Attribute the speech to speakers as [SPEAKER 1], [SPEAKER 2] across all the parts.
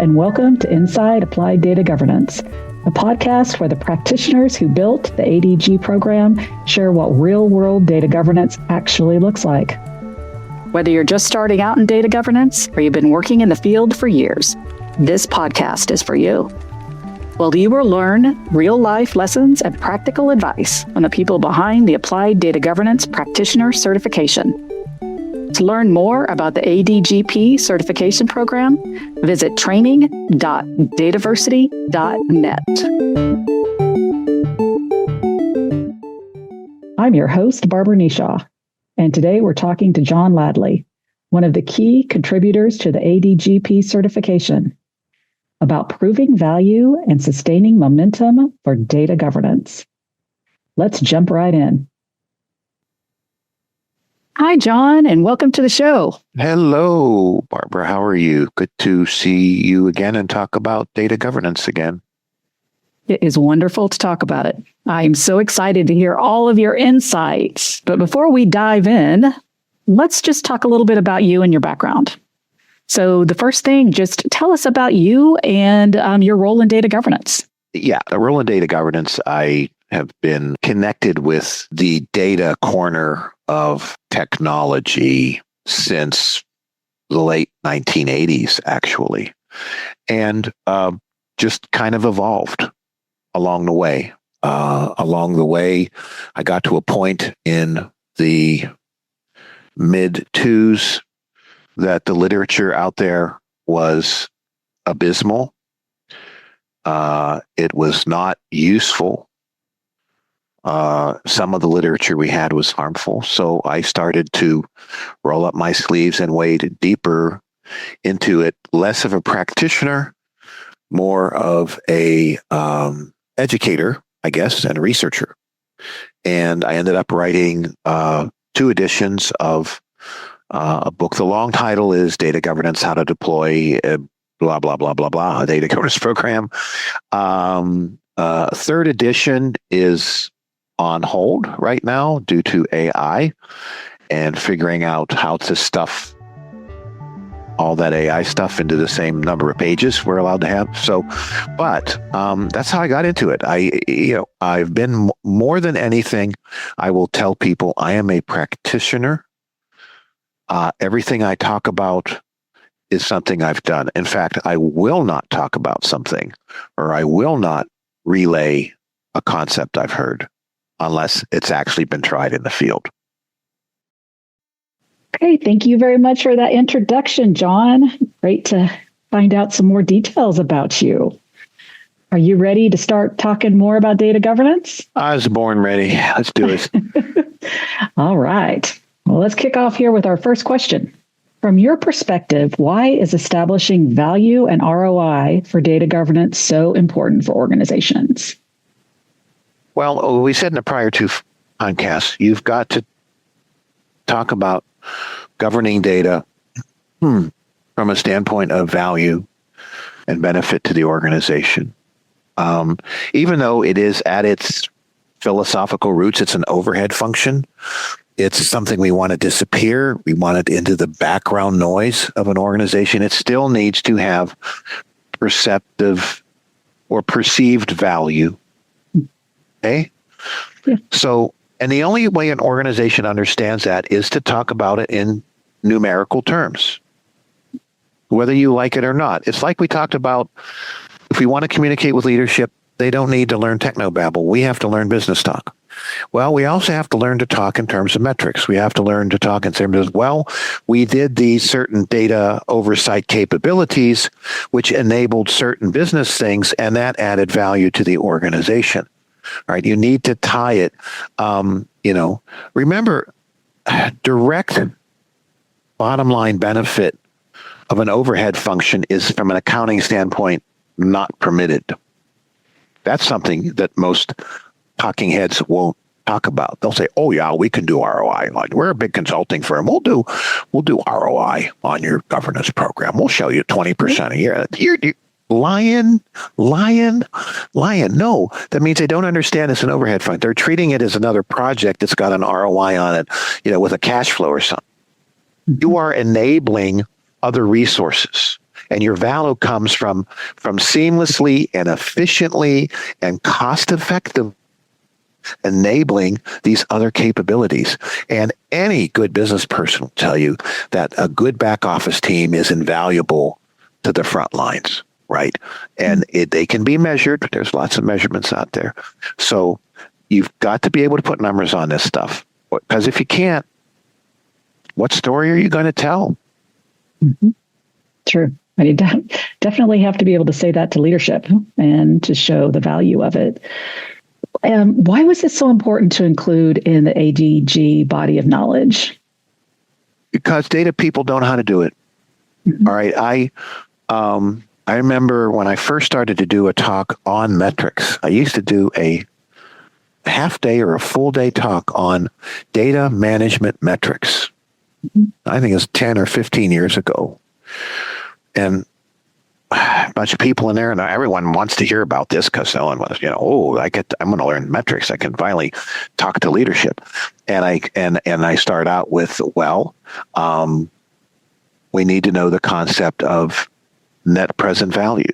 [SPEAKER 1] and welcome to Inside Applied Data Governance, a podcast where the practitioners who built the ADG program share what real-world data governance actually looks like. Whether you're just starting out in data governance or you've been working in the field for years, this podcast is for you. Well, you will learn real-life lessons and practical advice from the people behind the Applied Data Governance Practitioner certification. To learn more about the ADGP certification program, visit training.dataversity.net. I'm your host, Barbara Nishaw, and today we're talking to John Ladley, one of the key contributors to the ADGP certification, about proving value and sustaining momentum for data governance. Let's jump right in. Hi, John, and welcome to the show.
[SPEAKER 2] Hello, Barbara. How are you? Good to see you again and talk about data governance again.
[SPEAKER 1] It is wonderful to talk about it. I'm so excited to hear all of your insights. But before we dive in, let's just talk a little bit about you and your background. So the first thing, just tell us about you and your role in data governance.
[SPEAKER 2] Yeah, the role in data governance, I have been connected with the data corner of technology since the late 1980s, actually, and just kind of evolved along the way. I got to a point in the mid-2000s that the literature out there was abysmal. It was not useful. Some of the literature we had was harmful. So I started to roll up my sleeves and wade deeper into it, less of a practitioner, more of a educator, I guess, and a researcher. And I ended up writing 2 editions of a book. The long title is Data Governance, How to Deploy blah, blah, blah, blah, blah, a data governance program. 3rd edition is on hold right now due to AI and figuring out how to stuff all that AI stuff into the same number of pages we're allowed to have. So, but that's how I got into it. I've been more than anything, I will tell people I am a practitioner. Everything I talk about is something I've done. In fact, I will not talk about something, or I will not relay a concept I've heard unless it's actually been tried in the field.
[SPEAKER 1] Okay, thank you very much for that introduction, John. Great to find out some more details about you. Are you ready to start talking more about data governance?
[SPEAKER 2] I was born ready. Let's do it.
[SPEAKER 1] All right. Well, let's kick off here with our first question. From your perspective, why is establishing value and ROI for data governance so important for organizations?
[SPEAKER 2] Well, we said in the prior 2 podcasts, you've got to talk about governing data from a standpoint of value and benefit to the organization. Even though it is at its philosophical roots, it's an overhead function. It's something we want to disappear. We want it into the background noise of an organization. It still needs to have perceptive or perceived value. Okay? Yeah. So, and the only way an organization understands that is to talk about it in numerical terms, whether you like it or not. It's like we talked about, if we want to communicate with leadership, they don't need to learn technobabble. We have to learn business talk. Well, we also have to learn to talk in terms of metrics. We have to learn to talk in terms of, well, we did these certain data oversight capabilities, which enabled certain business things, and that added value to the organization. All right, you need to tie it. Remember, direct bottom line benefit of an overhead function is, from an accounting standpoint, not permitted. That's something that most talking heads won't talk about. They'll say, "Oh yeah, we can do ROI. Like, we're a big consulting firm. We'll do ROI on your governance program. We'll show you 20% a year." Lion. No, that means they don't understand it's an overhead fund. They're treating it as another project that's got an ROI on it, with a cash flow or something. You are enabling other resources. And your value comes from seamlessly and efficiently and cost effective enabling these other capabilities. And any good business person will tell you that a good back office team is invaluable to the front lines, right? And they can be measured. There's lots of measurements out there. So you've got to be able to put numbers on this stuff. Because if you can't, what story are you going to tell?
[SPEAKER 1] Mm-hmm. True. And you definitely have to be able to say that to leadership and to show the value of it. Why was it so important to include in the ADG body of knowledge?
[SPEAKER 2] Because data people don't know how to do it. Mm-hmm. All right. I remember when I first started to do a talk on metrics, I used to do a half day or a full day talk on data management metrics. Mm-hmm. I think it was 10 or 15 years ago. And a bunch of people in there, and everyone wants to hear about this because someone was, I'm going to learn metrics. I can finally talk to leadership. And I start out with, we need to know the concept of net present value.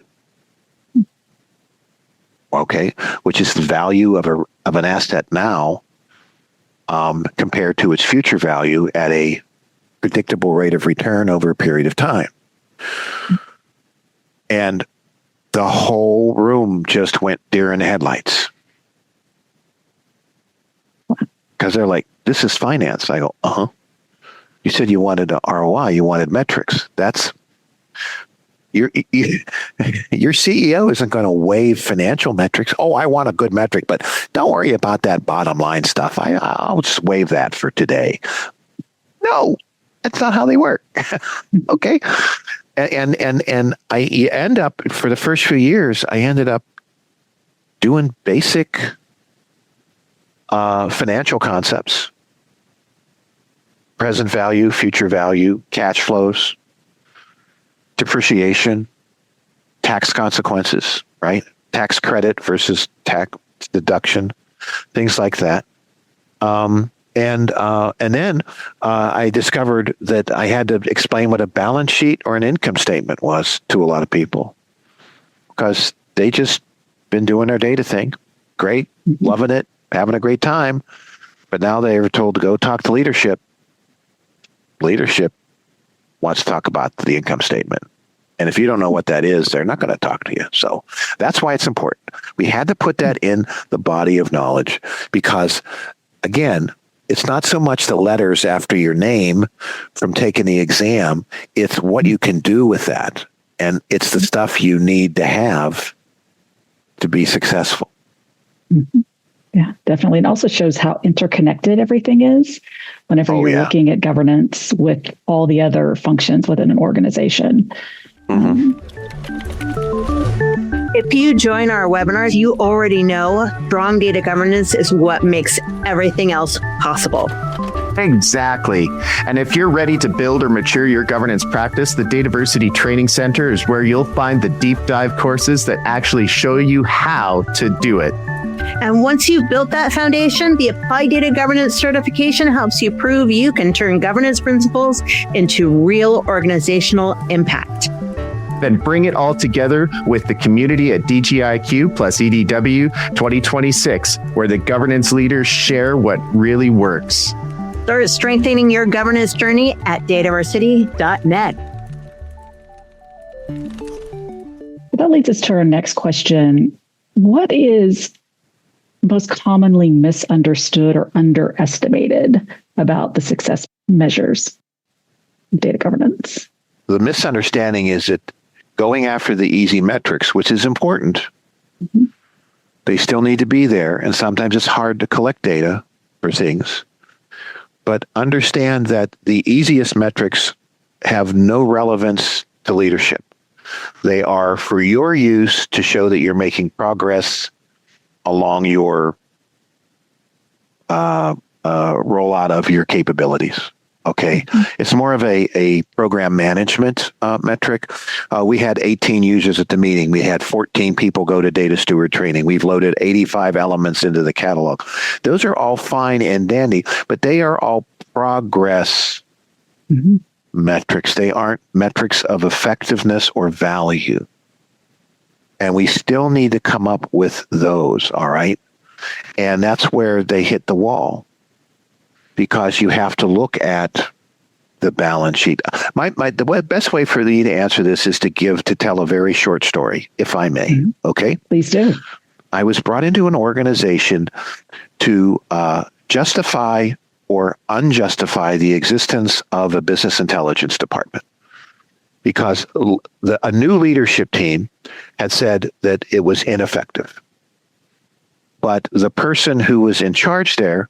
[SPEAKER 2] Okay, which is the value of an asset now compared to its future value at a predictable rate of return over a period of time. And the whole room just went deer in the headlights. Because they're like, this is finance. I go, You said you wanted an ROI, you wanted metrics. That's your CEO isn't going to waive financial metrics. Oh, I want a good metric, but don't worry about that bottom line stuff. I'll just waive that for today. No, that's not how they work. Okay. And I end up, for the first few years, I ended up doing basic financial concepts: present value, future value, cash flows, depreciation, tax consequences, right? Tax credit versus tax deduction, things like that. And then I discovered that I had to explain what a balance sheet or an income statement was to a lot of people, because they just been doing their data thing. Great, loving it, having a great time. But now they were told to go talk to leadership. Leadership wants to talk about the income statement. And if you don't know what that is, they're not going to talk to you. So that's why it's important. We had to put that in the body of knowledge because, again, it's not so much the letters after your name from taking the exam. It's what you can do with that. And it's the stuff you need to have to be successful.
[SPEAKER 1] Mm-hmm. Yeah, definitely. It also shows how interconnected everything is whenever you're looking at governance with all the other functions within an organization.
[SPEAKER 2] Mm-hmm.
[SPEAKER 3] If you join our webinars, you already know strong data governance is what makes everything else possible.
[SPEAKER 4] Exactly. And if you're ready to build or mature your governance practice, the DATAVERSITY Training Center is where you'll find the deep dive courses that actually show you how to do it.
[SPEAKER 3] And once you've built that foundation, the Applied Data Governance certification helps you prove you can turn governance principles into real organizational impact.
[SPEAKER 4] Then bring it all together with the community at DGIQ plus EDW 2026, where the governance leaders share what really works.
[SPEAKER 3] Start strengthening your governance journey at dataversity.net.
[SPEAKER 1] That leads us to our next question. What is most commonly misunderstood or underestimated about the success measures of data governance?
[SPEAKER 2] The misunderstanding is that going after the easy metrics, which is important, they still need to be there. And sometimes it's hard to collect data for things. But understand that the easiest metrics have no relevance to leadership. They are for your use to show that you're making progress along your rollout of your capabilities. Okay. It's more of a program management metric. We had 18 users at the meeting. We had 14 people go to data steward training. We've loaded 85 elements into the catalog. Those are all fine and dandy, but they are all progress metrics. They aren't metrics of effectiveness or value. And we still need to come up with those, all right? And that's where they hit the wall, because you have to look at the balance sheet. The best way for me to answer this is to tell a very short story, if I may. Mm-hmm. Okay?
[SPEAKER 1] Please do.
[SPEAKER 2] I was brought into an organization to justify or unjustify the existence of a business intelligence department, because a new leadership team had said that it was ineffective. But the person who was in charge there,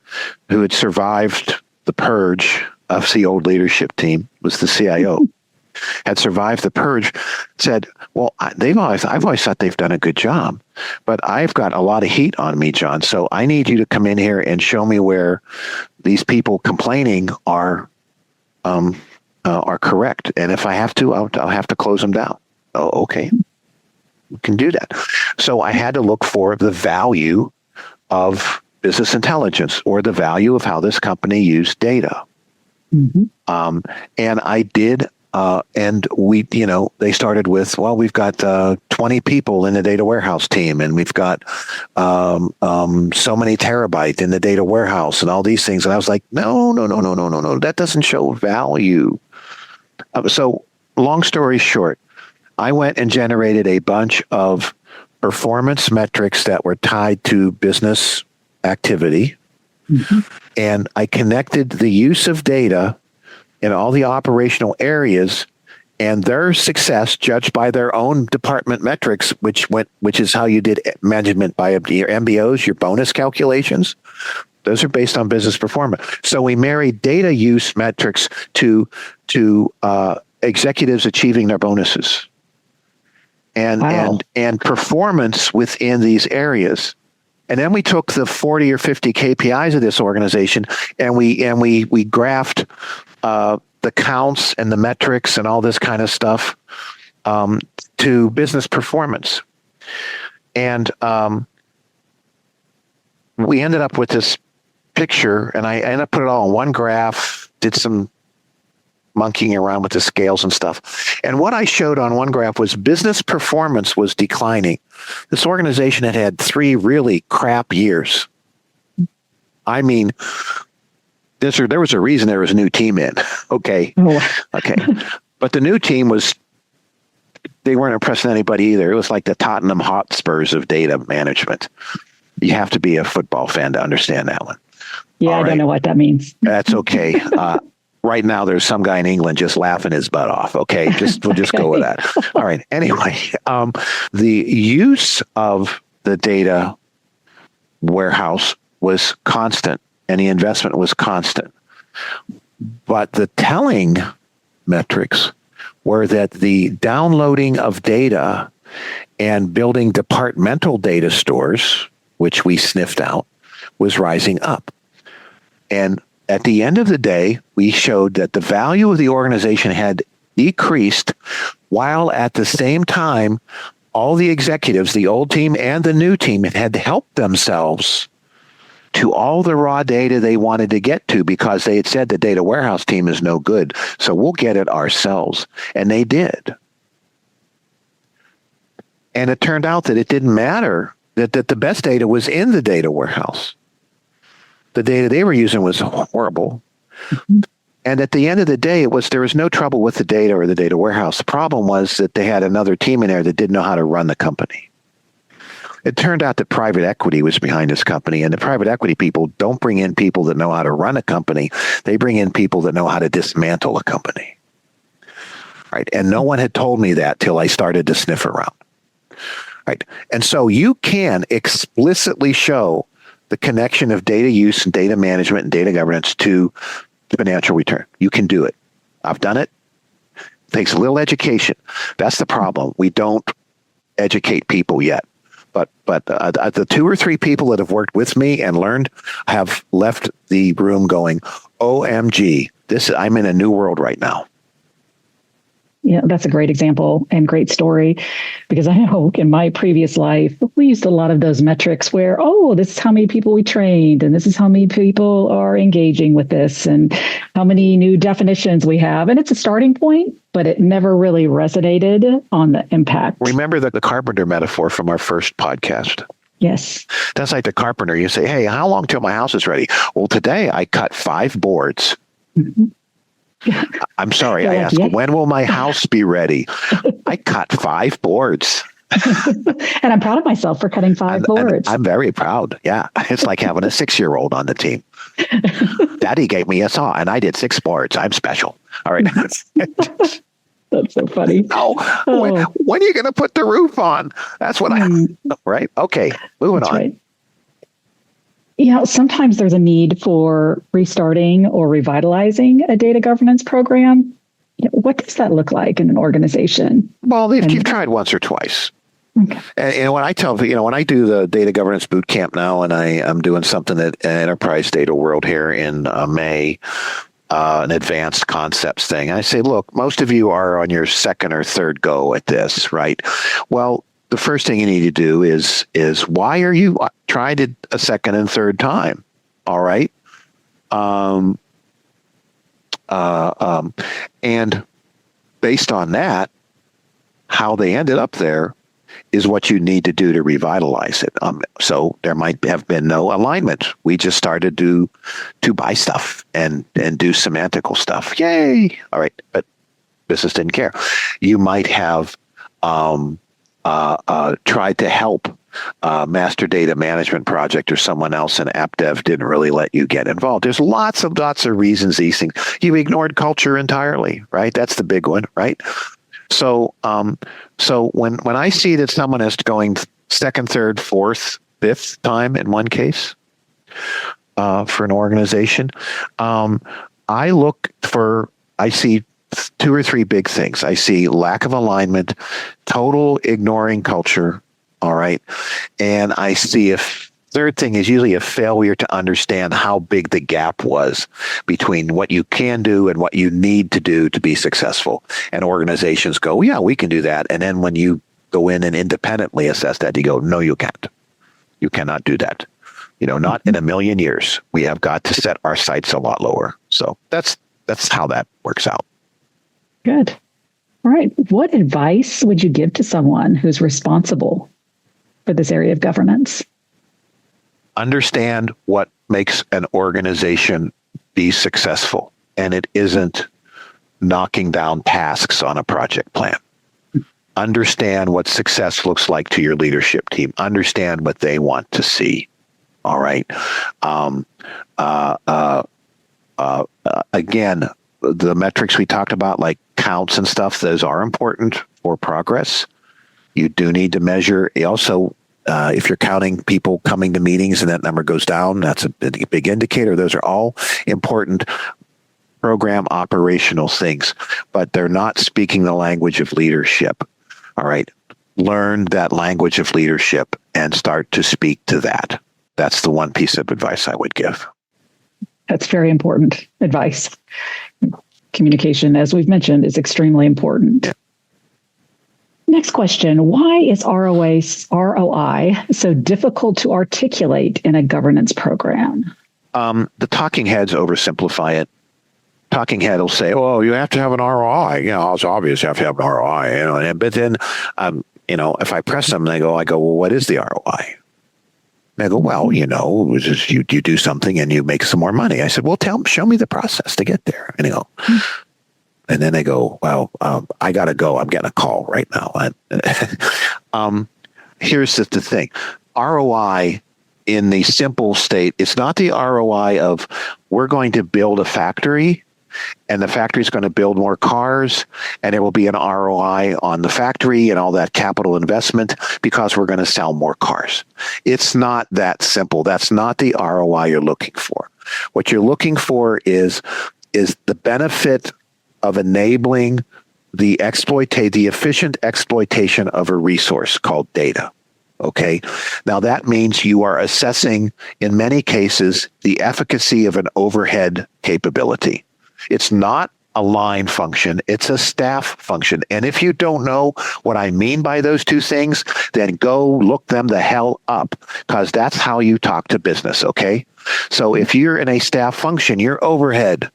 [SPEAKER 2] who had survived the purge of the old leadership team, was the CIO, had survived the purge, said, well, I've always thought they've done a good job, but I've got a lot of heat on me, John, so I need you to come in here and show me where these people complaining are correct. And if I have to, I'll have to close them down. Oh, okay. We can do that. So I had to look for the value of business intelligence, or the value of how this company used data. Mm-hmm. And I did. And we, they started with, well, we've got 20 people in the data warehouse team, and we've got so many terabytes in the data warehouse and all these things. And I was like, no, that doesn't show value. So long story short, I went and generated a bunch of performance metrics that were tied to business activity. Mm-hmm. And I connected the use of data in all the operational areas and their success judged by their own department metrics, which is how you did management by your MBOs, your bonus calculations. Those are based on business performance. So we married data use metrics to executives achieving their bonuses and performance within these areas. And then we took the 40 or 50 KPIs of this organization and we graphed the counts and the metrics and all this kind of stuff to business performance. And we ended up with this picture, and I ended up put it all in one graph, did some monkeying around with the scales and stuff. And what I showed on one graph was business performance was declining. This organization had had 3 really crap years. I mean, there was a reason there was a new team in. Okay. Okay. But the new team they weren't impressing anybody either. It was like the Tottenham Hotspurs of data management. You have to be a football fan to understand that one.
[SPEAKER 1] Yeah, all right. I don't know what that means.
[SPEAKER 2] That's okay. Right now, there's some guy in England just laughing his butt off. Okay, we'll just go with that. All right. Anyway, the use of the data warehouse was constant, and the investment was constant. But the telling metrics were that the downloading of data and building departmental data stores, which we sniffed out, was rising up. And at the end of the day, we showed that the value of the organization had decreased, while at the same time, all the executives, the old team and the new team, had helped themselves to all the raw data they wanted to get to, because they had said the data warehouse team is no good, so we'll get it ourselves. And they did. And it turned out that it didn't matter, that the best data was in the data warehouse. The data they were using was horrible. Mm-hmm. And at the end of the day, there was no trouble with the data or the data warehouse. The problem was that they had another team in there that didn't know how to run the company. It turned out that private equity was behind this company, and the private equity people don't bring in people that know how to run a company. They bring in people that know how to dismantle a company. Right? And no one had told me that till I started to sniff around. Right? And so you can explicitly show the connection of data use and data management and data governance to financial return. You can do it. I've done it. It takes a little education. That's the problem. We don't educate people yet. But the 2 or 3 people that have worked with me and learned have left the room going, OMG, I'm in a new world right now.
[SPEAKER 1] That's a great example and great story, because I know in my previous life, we used a lot of those metrics where, this is how many people we trained, and this is how many people are engaging with this, and how many new definitions we have. And it's a starting point, but it never really resonated on the impact.
[SPEAKER 2] Remember the carpenter metaphor from our first podcast?
[SPEAKER 1] Yes.
[SPEAKER 2] That's like the carpenter. You say, hey, how long till my house is ready? Well, today I cut 5 boards. Mm-hmm. I'm sorry. I asked, when will my house be ready? I cut 5 boards.
[SPEAKER 1] And I'm proud of myself for cutting 5 boards.
[SPEAKER 2] I'm very proud. Yeah. It's like having a 6-year-old on the team. Daddy gave me a saw and I did 6 boards. I'm special. All right.
[SPEAKER 1] That's so funny.
[SPEAKER 2] When are you going to put the roof on? That's what right? Okay. Moving on. Right.
[SPEAKER 1] Sometimes there's a need for restarting or revitalizing a data governance program. What does that look like in an organization?
[SPEAKER 2] Well, you've tried once or twice. Okay. And when I tell, when I do the data governance boot camp now, and I'm doing something at Enterprise Data World here in May, an advanced concepts thing, I say, look, most of you are on your second or third go at this, right? Well, the first thing you need to do is why are you trying it a second and third time? All right. And based on that, how they ended up there is what you need to do to revitalize it. So there might have been no alignment. We just started to buy stuff and do semantical stuff. Yay. All right. But business didn't care. You might have tried to help master data management project or someone else, and app dev didn't really let you get involved. There's lots of reasons these things. You ignored culture entirely, right? That's the big one, right? So when I see that someone is going second, third, fourth, fifth time in one case for an organization, I see 2 or 3 big things. I see lack of alignment, total ignoring culture. All right. And I see a third thing is usually a failure to understand how big the gap was between what you can do and what you need to do to be successful. And organizations go, yeah, we can do that. And then when you go in and independently assess that, you go, no, you can't. You cannot do that. Not in a million years. We have got to set our sights a lot lower. So that's how that works out.
[SPEAKER 1] Good. All right. What advice would you give to someone who's responsible for this area of governance?
[SPEAKER 2] Understand what makes an organization be successful. And it isn't knocking down tasks on a project plan. Understand what success looks like to your leadership team. Understand what they want to see. All right. Again, the metrics we talked about, like counts and stuff, those are important for progress. You do need to measure. Also, if you're counting people coming to meetings and that number goes down, that's a big indicator. Those are all important program operational things, but they're not speaking the language of leadership. All right. Learn that language of leadership and start to speak to that. That's the one piece of advice I would give.
[SPEAKER 1] That's very important advice. Communication, as we've mentioned, is extremely important. Yeah. Next question. Why is ROI so difficult to articulate in a governance program?
[SPEAKER 2] The talking heads oversimplify it. Talking head will say, "Oh, you have to have an ROI." It's obvious you have to have an ROI. But then, if I press them, I go, "Well, what is the ROI?" And I go, "Well, you do something and you make some more money." I said, "Well, show me the process to get there." And they go, and then they go, "Well, I got to go. I'm getting a call right now." Here's the thing. ROI in the simple state, it's not the ROI of we're going to build a factory and the factory is going to build more cars and there will be an ROI on the factory and all that capital investment because we're going to sell more cars. It's not that simple. That's not the ROI you're looking for. What you're looking for is the benefit of enabling the efficient exploitation of a resource called data. Okay. Now that means you are assessing, in many cases, the efficacy of an overhead capability. It's not a line function. It's a staff function. And if you don't know what I mean by those two things, then go look them the hell up, because that's how you talk to business, okay? So if you're in a staff function, you're overhead.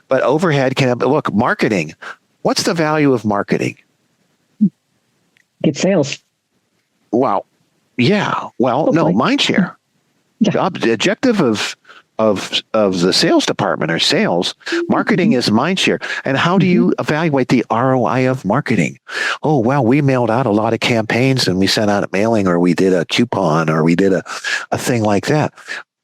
[SPEAKER 2] But overhead can have, look, marketing. What's the value of marketing?
[SPEAKER 1] Get sales.
[SPEAKER 2] Well, yeah. Well,
[SPEAKER 1] Hopefully.
[SPEAKER 2] no, mind share.
[SPEAKER 1] Yeah.
[SPEAKER 2] The objective of the sales department or sales marketing is mind share. And how do you evaluate the ROI of marketing? Oh, well, we mailed out a lot of campaigns and we sent out a mailing, or we did a coupon, or we did a thing like that.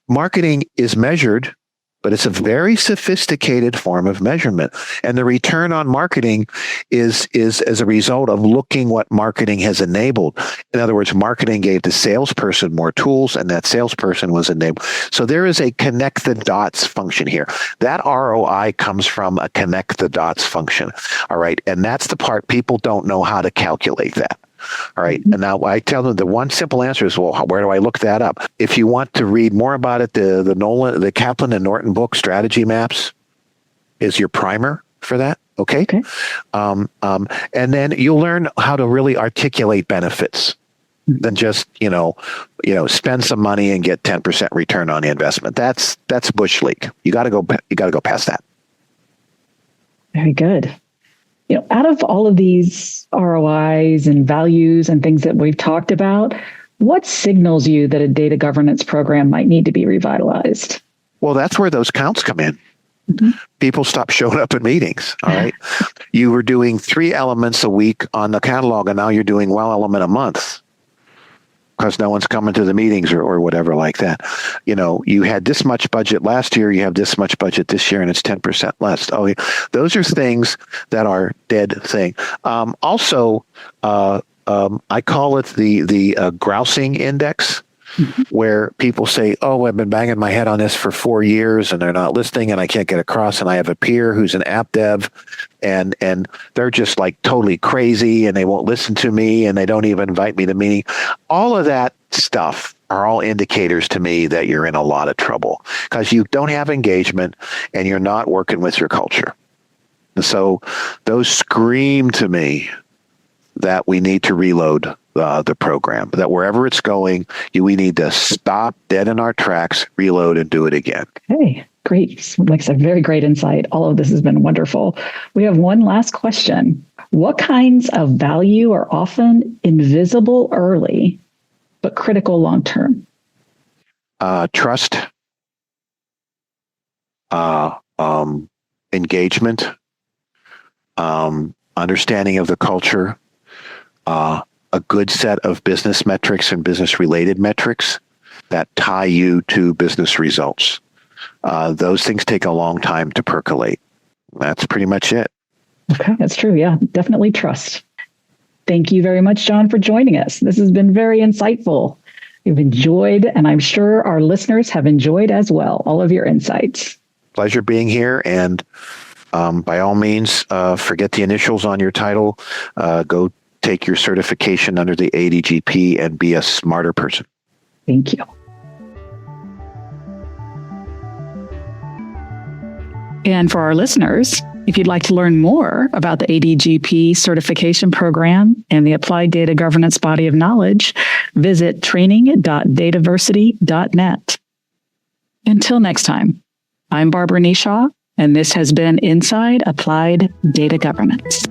[SPEAKER 2] Marketing is measured, but it's a very sophisticated form of measurement. And the return on marketing is as a result of looking what marketing has enabled. In other words, marketing gave the salesperson more tools, and that salesperson was enabled. So there is a connect the dots function here. That ROI comes from a connect the dots function. All right. And that's the part people don't know how to calculate that. All right. And now I tell them the one simple answer is, well, where do I look that up? If you want to read more about it, the Kaplan and Norton book, Strategy Maps, is your primer for that. Okay. And then you'll learn how to really articulate benefits than just, spend some money and get 10% return on the investment. That's bush league. You got to go past that.
[SPEAKER 1] Very good. Out of all of these ROIs and values and things that we've talked about, what signals you that a data governance program might need to be revitalized?
[SPEAKER 2] Well, that's where those counts come in. People stop showing up at meetings. All right. You were doing 3 elements a week on the catalog, and now you're doing one element a month because no one's coming to the meetings or whatever like that. You had this much budget last year, you have this much budget this year, and it's 10% less. Oh, those are things that are dead thing. Also, I call it the grousing index, where people say, oh, I've been banging my head on this for 4 years and they're not listening and I can't get across. And I have a peer who's an app dev and they're just like totally crazy and they won't listen to me and they don't even invite me to meeting. All of that stuff are all indicators to me that you're in a lot of trouble because you don't have engagement and you're not working with your culture. And so those scream to me that we need to reload the program, that wherever it's going, we need to stop dead in our tracks, reload, and do it again.
[SPEAKER 1] Okay, great. Like I said, very great insight. All of this has been wonderful. We have one last question. What kinds of value are often invisible early, but critical long-term?
[SPEAKER 2] Trust, engagement, understanding of the culture, a good set of business metrics and business-related metrics that tie you to business results. Those things take a long time to percolate. That's pretty much it.
[SPEAKER 1] Okay, that's true. Yeah, definitely trust. Thank you very much, John, for joining us. This has been very insightful. We've enjoyed, and I'm sure our listeners have enjoyed as well, all of your insights.
[SPEAKER 2] Pleasure being here. And by all means, forget the initials on your title. Go take your certification under the ADGP and be a smarter person.
[SPEAKER 1] Thank you. And for our listeners, if you'd like to learn more about the ADGP certification program and the Applied Data Governance body of knowledge, visit training.dataversity.net. Until next time, I'm Barbara Nishaw, and this has been Inside Applied Data Governance.